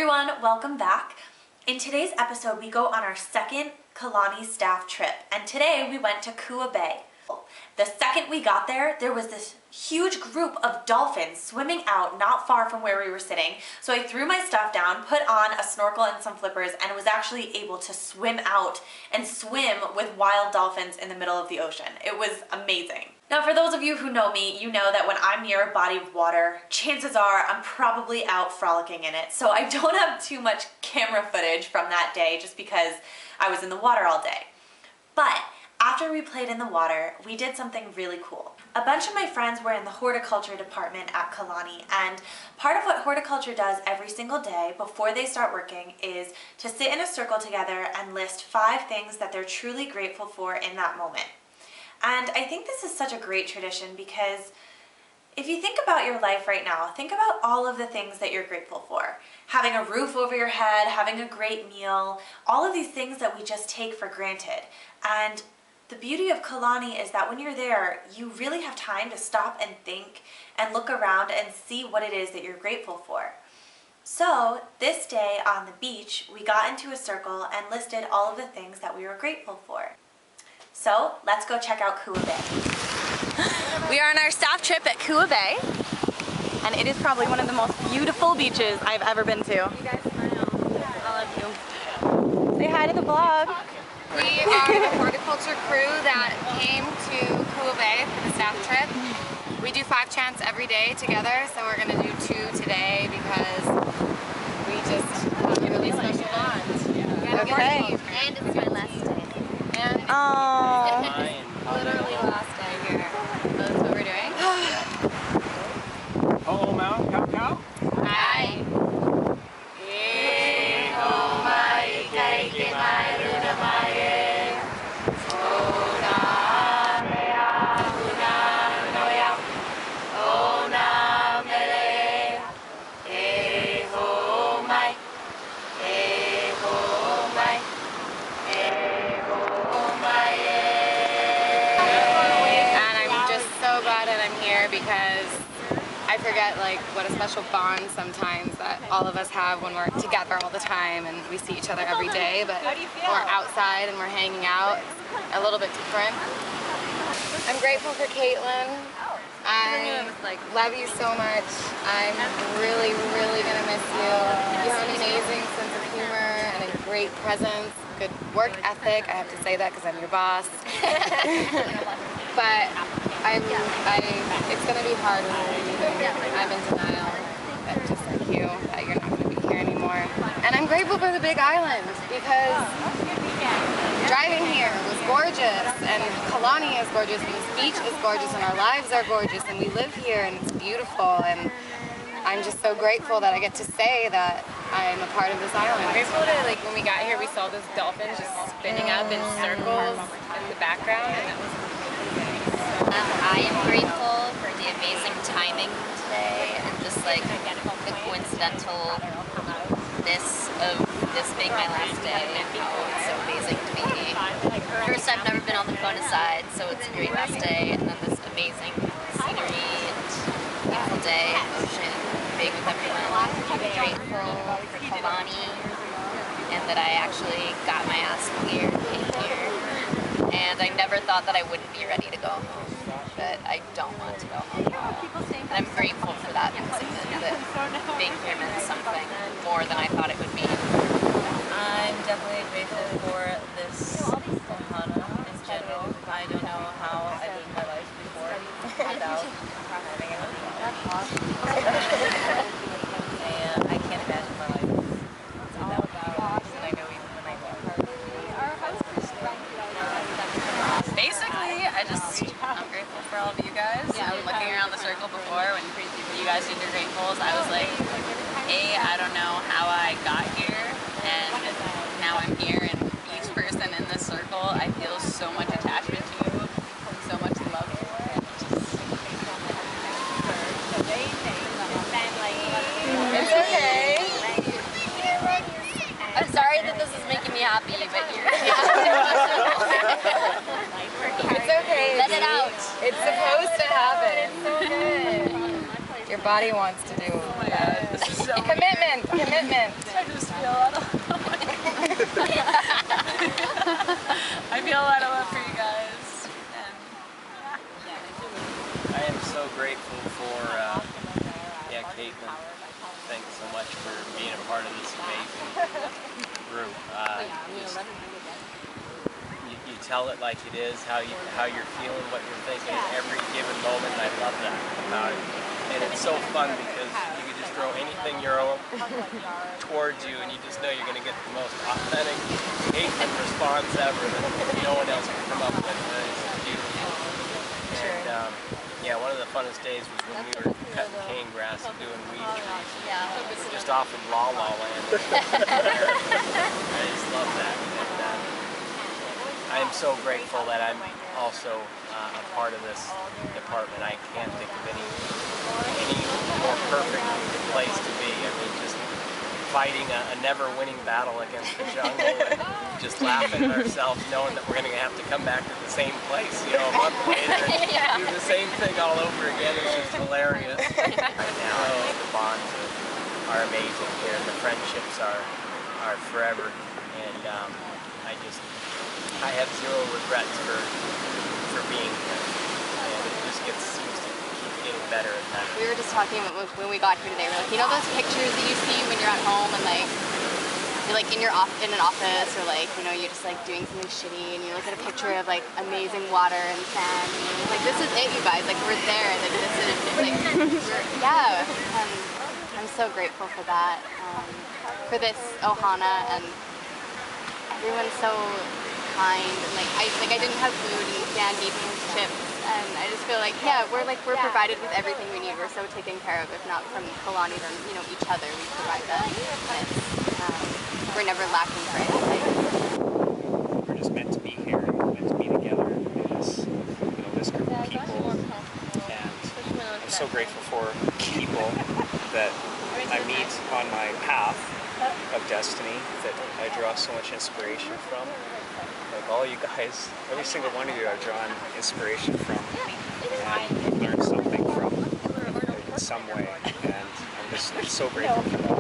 everyone, welcome back. In today's episode, we go on our second Kalani staff trip, and today we went to Kua Bay. The second we got there, there was this huge group of dolphins swimming out not far from where we were sitting. So I threw my stuff down, put on a snorkel and some flippers, and was actually able to swim out and swim with wild dolphins in the middle of the ocean. It was amazing. Now, for those of you who know me, you know that when I'm near a body of water, chances are I'm probably out frolicking in it. So I don't have too much camera footage from that day just because I was in the water all day. But after we played in the water, we did something really cool. A bunch of my friends were in the horticulture department at Kalani, and part of what horticulture does every single day before they start working is to sit in a circle together and list 5 things that they're truly grateful for in that moment. And I think this is such a great tradition because if you think about your life right now, think about all of the things that you're grateful for. Having a roof over your head, having a great meal, all of these things that we just take for granted. And the beauty of Kalani is that when you're there, you really have time to stop and think and look around and see what it is that you're grateful for. So this day on the beach, we got into a circle and listed all of the things that we were grateful for. So let's go check out Kua Bay. We are on our staff trip at Kua Bay, and it is probably one of the most beautiful beaches I've ever been to. You guys smile. I love you. Say hi to the vlog. We are the horticulture crew that came to Kua Bay for the staff trip. We do 5 chants every day together, so we're going to do 2 today because we just have a really special bond. Okay. And it's my last day. And Oh. literally last day here. That's what we're doing. Oh, Mount, cow, cow. Hi. Because I forget what a special bond sometimes that all of us have when we're together all the time and we see each other every day, but when we're outside and we're hanging out, it's a little bit different. I'm grateful for Caitlin. I love you so much. I'm really, really gonna miss you. You have an amazing sense of humor and a great presence, good work ethic. I have to say that because I'm your boss. But it's going to be hard when we're leaving. I'm in denial, just like you, that you're not going to be here anymore. And I'm grateful for the Big Island because driving here was gorgeous, and Kalani is gorgeous, and this beach is gorgeous, and our lives are gorgeous, and we live here, and it's beautiful, and I'm just so grateful that I get to say that I'm a part of this island. I'm grateful that when we got here, we saw those dolphins just spinning up in circles in the background, and that was I am grateful for the amazing timing today and just the coincidentalness of this being my last day. It's so amazing to be. First, I've never been on the Kona side, so it's a great last day, and then this amazing scenery and beautiful day, ocean, being with everyone. I'm grateful for Kalani and that I actually got my ass here, came here. And I never thought that I wouldn't be ready to go home, but I don't want to go home. And I'm grateful for that because it meant that being here meant something more than I thought it would be. I'm definitely grateful for this ohana in general. I don't know how I lived my life before without having it. And I can't imagine my life without it. And I know even when I go. Basically, I'm grateful for all of you guys. I was looking around the circle before when you guys did your gratefuls. I was like, I don't know how I got here, and now I'm here, and each person in this circle, I feel so much attachment to, so much love for. It's okay. I'm sorry that this is making me happy, but you're it's okay. Let it out. It's supposed to happen. It's so good. Your body wants to do that. This is so Commitment. I feel a lot of love for you guys. And I am so grateful for Caitlin. Thanks so much for being a part of this amazing group. You tell it like it is, how you're feeling, what you're thinking at every given moment, and I love that about it. And it's so fun because you can just throw anything your own towards you, and you just know you're going to get the most authentic Caitlin response ever that no one else can come up with. It's beautiful. And yeah, one of the funnest days was when we were cutting cane grass and doing weed trees. Just off in La La Land. I just love that. And I am so grateful that I'm also a part of this department. I can't think of any more perfect place to be. I mean, just fighting a never-winning battle against the jungle and just laughing at ourselves, knowing that we're going to have to come back to the same place, you know, a month later and do the same thing all over again. It's just hilarious. Right now, I think the bonds are amazing here. The friendships are forever, and I have zero regrets for being here, and it just seems to keep getting better and better. We were just talking about when we got here today. We're like, you know those pictures that you see when you're at home and like you're like in an office, or like, you know, you're just like doing something shitty and you look at a picture of like amazing water and sand and you're like, this is it, you guys, like we're there, like this is like yeah. And I'm so grateful for that, for this Ohana, and everyone's so kind, and like I didn't have food and candy and chips, and I just feel like we're provided with everything we need. We're so taken care of, if not from Kalani, then you know each other we provide that. And we're never lacking for anything. We're just meant to be here, and we're meant to be together as this group of people, and I'm so grateful for people that I meet on my path of destiny that I draw so much inspiration from. Like all you guys, every single one of you I've drawn inspiration from and learned something from in some way, and I'm just so grateful for that.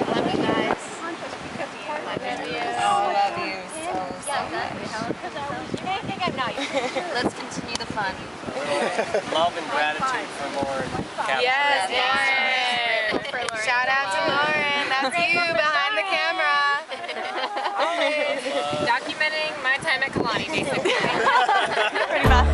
Love you guys. Love you so much. Let's continue the fun. Love and gratitude for Lauren. Yes, Lauren. Shout out to Lauren. That's you behind the camera. Always documenting my time at Kalani, basically. Pretty much.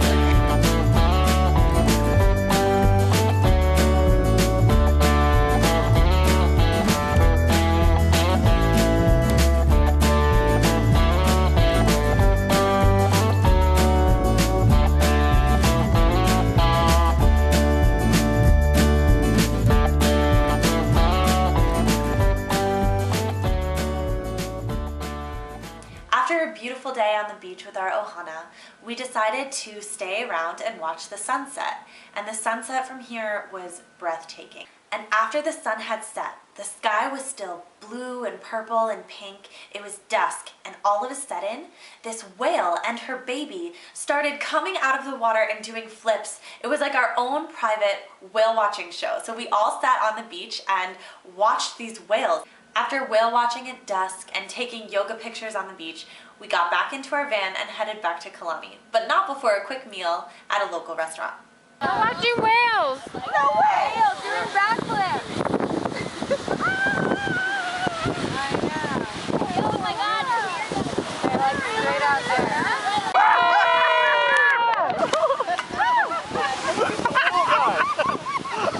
After a beautiful day on the beach with our ohana, we decided to stay around and watch the sunset. And the sunset from here was breathtaking. And after the sun had set, the sky was still blue and purple and pink. It was dusk, and all of a sudden, this whale and her baby started coming out of the water and doing flips. It was like our own private whale watching show. So we all sat on the beach and watched these whales. After whale watching at dusk and taking yoga pictures on the beach, we got back into our van and headed back to Kalani, but not before a quick meal at a local restaurant. I'm watching whales! No whales doing backflips! Oh my god! They're like straight out there.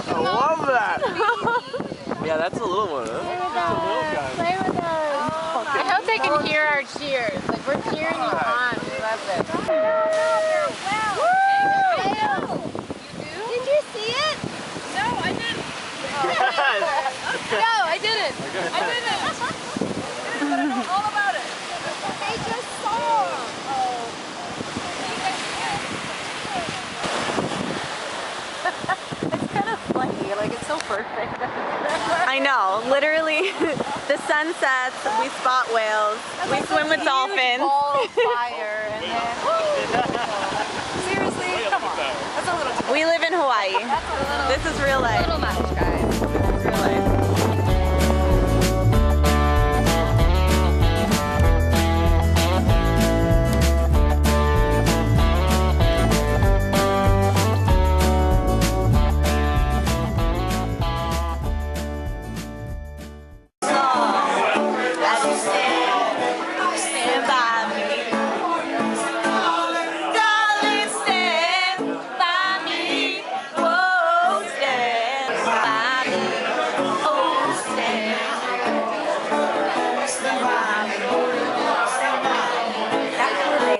I love that! Yeah, that's a little one, huh? Play with us! I hope they can hear our cheers. Like, we're cheering you on. We love this. Did you see it? No, I didn't. No, I didn't. I didn't. But I know all about it. They just saw. It's kind of funny, like it's so perfect. I know, literally, the sun sets, we spot whales, we swim with dolphins. Ball of fire and then... Seriously? Come on. That's a little... We live in Hawaii. Hawaii. This is real life. A little much, guys. This is real life.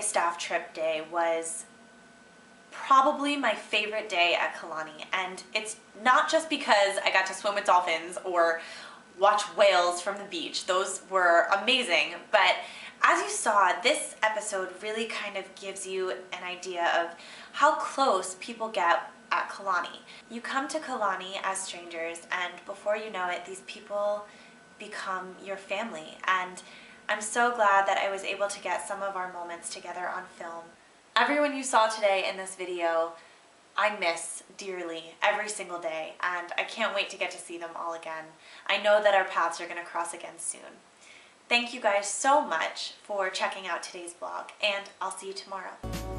Staff trip day was probably my favorite day at Kalani, and it's not just because I got to swim with dolphins or watch whales from the beach. Those were amazing, but as you saw, this episode really kind of gives you an idea of how close people get at Kalani. You come to Kalani as strangers, and before you know it, these people become your family, and I'm so glad that I was able to get some of our moments together on film. Everyone you saw today in this video, I miss dearly every single day, and I can't wait to get to see them all again. I know that our paths are going to cross again soon. Thank you guys so much for checking out today's vlog, and I'll see you tomorrow.